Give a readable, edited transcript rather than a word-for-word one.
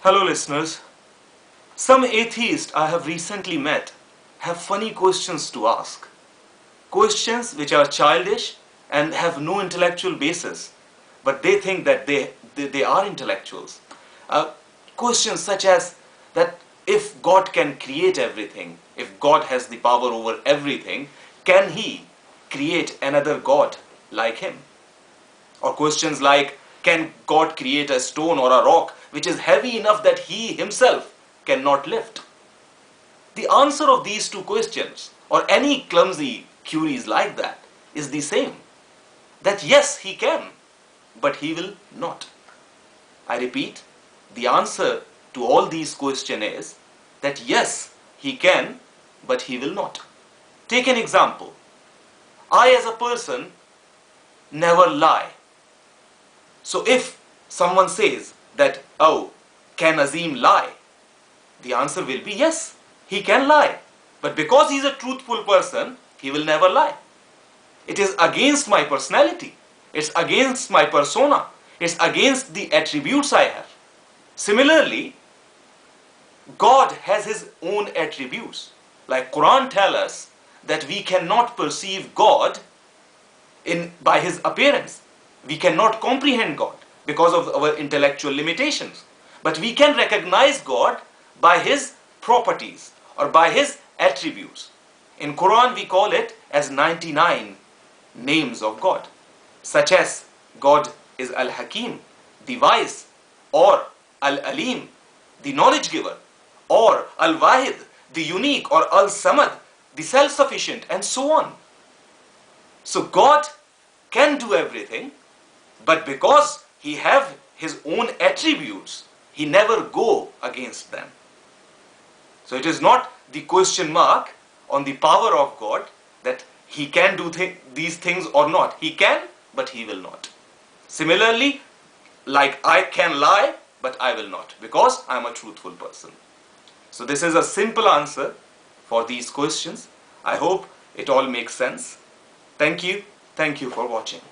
Hello listeners. Some atheists I have recently met have funny questions to ask. Questions which are childish and have no intellectual basis, but they think that they are intellectuals. Questions such as that if God can create everything, if God has the power over everything, can He create another God like Him? Or questions like, can God create a stone or a rock which is heavy enough that He Himself cannot lift? The answer of these two questions, or any clumsy queries like that, is the same. That yes, He can, but He will not. I repeat, the answer to all these questions is that yes, He can, but He will not. Take an example. I as a person never lie. So if someone says that, oh, can Azeem lie? The answer will be yes, he can lie. But because he is a truthful person, he will never lie. It is against my personality. It's against my persona. It's against the attributes I have. Similarly, God has His own attributes. Like Quran tells us that we cannot perceive God by His appearance. We cannot comprehend God because of our intellectual limitations. But we can recognize God by His properties or by His attributes. In Quran we call it as 99 names of God, such as God is Al-Hakim, the wise, or Al-Alim, the knowledge giver, or Al-Wahid, the unique, or Al-Samad, the self-sufficient, and so on. So God can do everything, but because He have His own attributes, He never go against them. So it is not the question mark on the power of God that He can do these things or not. He can, but He will not. Similarly, like I can lie, but I will not, because I am a truthful person. So this is a simple answer for these questions. I hope it all makes sense. Thank you. Thank you for watching.